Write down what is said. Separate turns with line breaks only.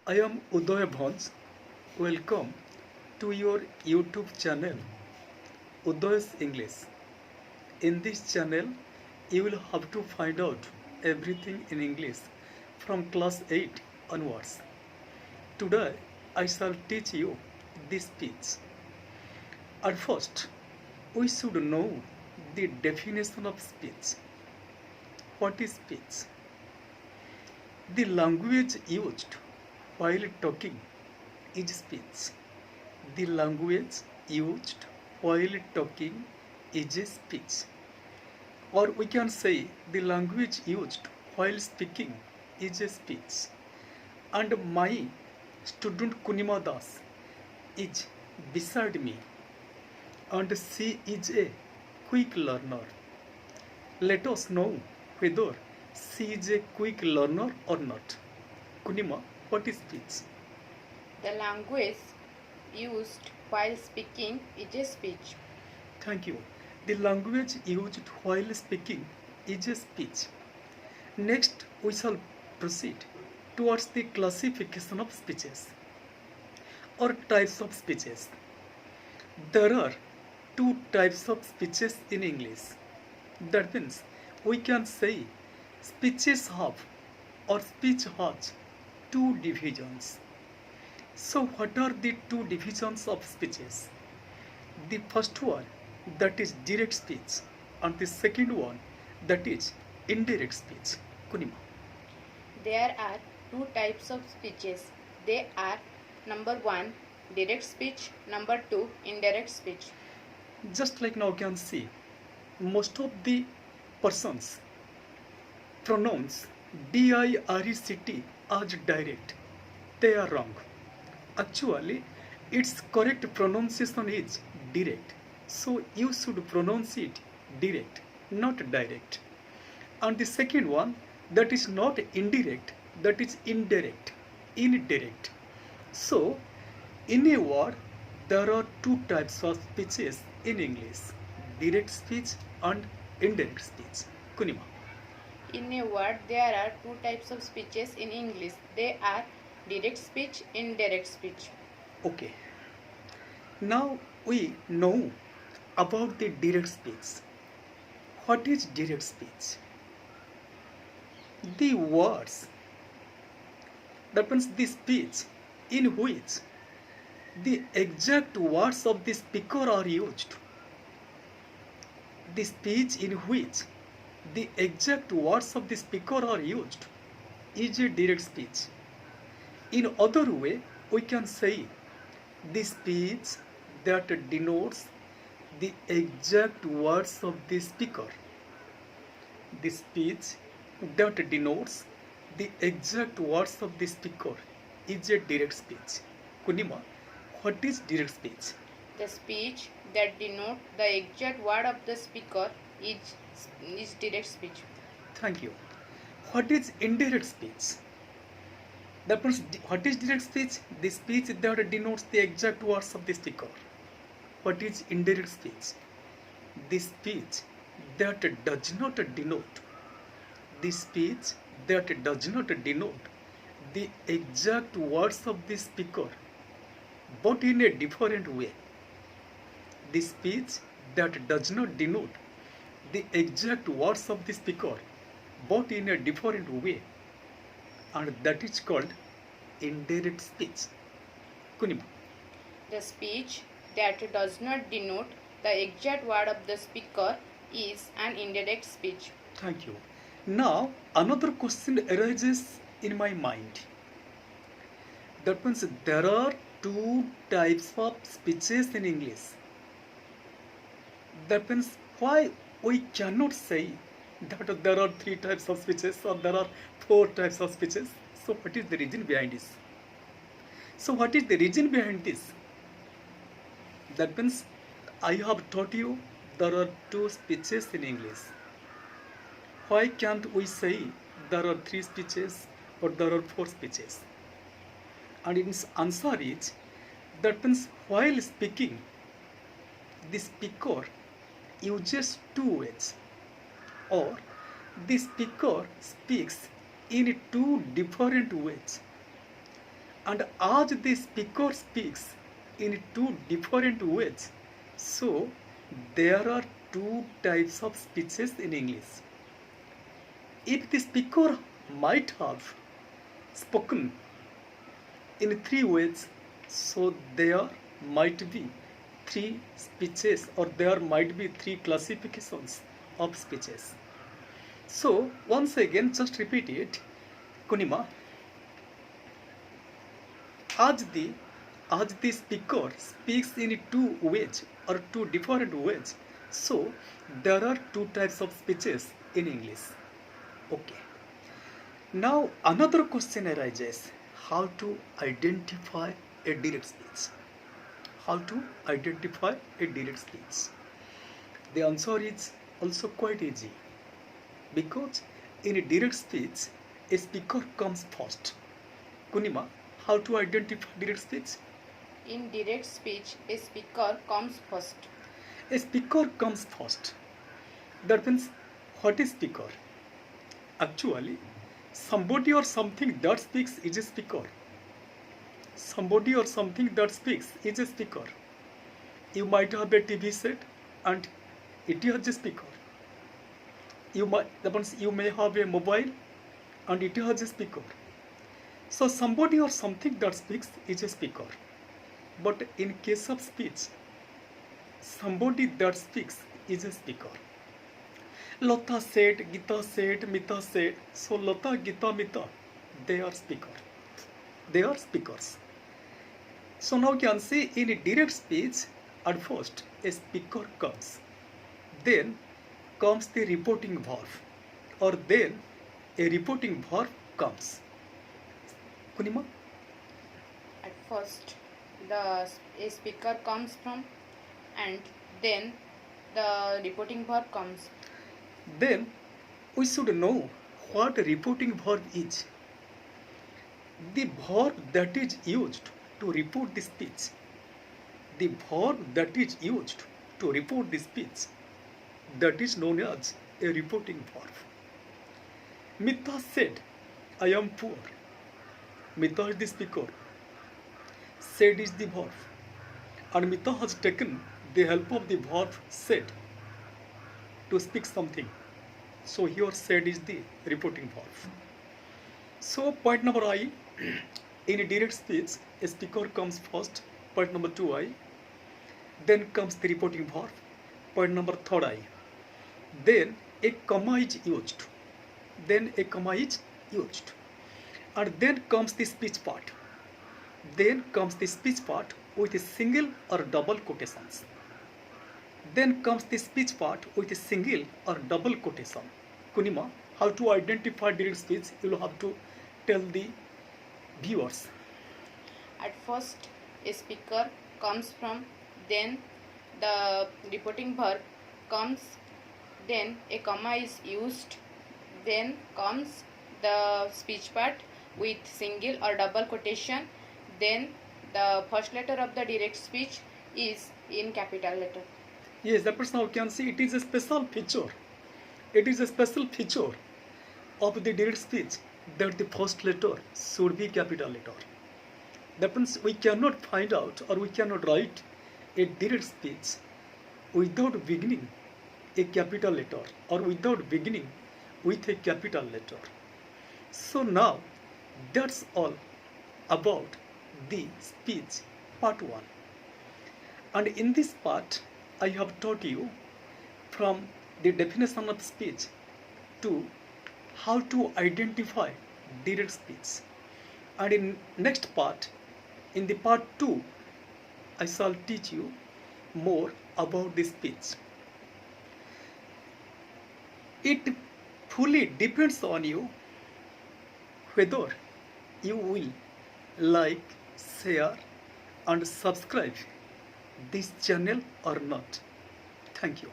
I am Uday Bhonj. Welcome to your YouTube channel, Uday's English. In this channel, you will have to find out everything in English from class 8 onwards. Today, I shall teach you this speech. At first, we should know the definition of speech. What is speech? The language used while talking is speech. The language used while talking is a speech. Or we can say the language used while speaking is a speech. And my student Kunima Das is beside me and she is a quick learner. Let us know whether she is a quick learner or not. Kunima, what is speech?
The language used while speaking is a speech.
Thank you. The language used while speaking is a speech. Next, we shall proceed towards the classification of speeches or types of speeches. There are two types of speeches in English. That means we can say speeches have or speech has two divisions. So, what are the two divisions of speeches? The first one, that is direct speech, and the second one, that is indirect speech. Kunima.
There are two types of speeches. They are number 1 direct speech, number 2 indirect speech.
Just like now you can see, most of the persons pronounce direct as direct. They are wrong. Actually, its correct pronunciation is direct. So you should pronounce it direct, not direct. And the second one, that is not indirect, that is indirect. Indirect. So, in a word, there are two types of speeches in English, direct speech and indirect speech. Kunima.
In a word, there are two types of speeches in English. They are direct speech, indirect speech.
Okay. Now we know about the direct speech. What is direct speech? The words, that means the speech in which the exact words of the speaker are used. The speech in which the exact words of the speaker are used is a direct speech. In other way, we can say the speech that denotes the exact words of the speaker. The speech that denotes the exact words of the speaker is a direct speech. Kunima, what is direct speech?
The speech that denotes the exact word of the speaker is direct speech.
Thank you. What is indirect speech? That means what is direct speech? The speech that denotes the exact words of the speaker. What is indirect speech? The speech that does not denote. The speech that does not denote the exact words of the speaker, but in a different way. The speech that does not denote the exact words of the speaker, but in a different way, and that is called indirect speech. Kunima.
The speech that does not denote the exact word of the speaker is an indirect speech.
Thank you. Now, another question arises in my mind. That means there are two types of speeches in English. That means why we cannot say that there are three types of speeches or there are four types of speeches. So what is the reason behind this? So what is the reason behind this? That means I have taught you there are two speeches in English. Why can't we say there are three speeches or there are four speeches? And its answer is that means while speaking, the speaker uses two words, or the speaker speaks in two different ways. And as the speaker speaks in two different ways, so there are two types of speeches in English. If the speaker might have spoken in three ways, so there might be three speeches, or there might be three classifications of speeches. So once again, just repeat it, Kunima. As the speaker speaks in two ways or two different ways, so there are two types of speeches in English. Okay. Now another question arises: how to identify a direct speech? How to identify a direct speech? The answer is also quite easy, because in a direct speech, a speaker comes first. Kunima, how to identify direct speech?
In direct speech, a speaker comes first.
A speaker comes first. That means, what is speaker? Actually, somebody or something that speaks is a speaker. Somebody or something that speaks is a speaker. You might have a TV set and it has a speaker. That means you may have a mobile and it has a speaker. So somebody or something that speaks is a speaker. But in case of speech, somebody that speaks is a speaker. Lata said, Gita said, Mita said. So Lata, Gita, Mita, they are speakers. They are speakers. So now you can see in a direct speech, at first a speaker comes. Then comes the reporting verb, or then a reporting verb comes. Kunima?
At first, a speaker comes from, and then the reporting verb comes.
Then we should know what a reporting verb is. The verb that is used to report the speech. The verb that is used to report the speech, that is known as a reporting verb. Mita said, I am poor. Mita is the speaker. Said is the verb. And Mita has taken the help of the verb said to speak something. So here said is the reporting verb. So point number I, in a direct speech, a speaker comes first. Point number 2I. Then comes the reporting verb. Point number 3I. Then a comma is used. Then a comma is used. And then comes the speech part. Then comes the speech part with a single or double quotations. Then comes the speech part with a single or double quotation. Kunima, how to identify direct speech? You will have to tell the viewers.
At first, a speaker comes from, then the reporting verb comes, then a comma is used, then comes the speech part with single or double quotation, then the first letter of the direct speech is in capital letter.
Yes, that person now can see it is a special feature. It is a special feature of the direct speech that the first letter should be capital letter. That means we cannot find out, or we cannot write a direct speech without beginning a capital letter, or without beginning with a capital letter. So now that's all about the speech part 1. And in this part I have taught you from the definition of speech to how to identify direct speech. And in next part, in the part 2, I shall teach you more about the speech. It fully depends on you whether you will like, share and subscribe this channel or not. Thank you.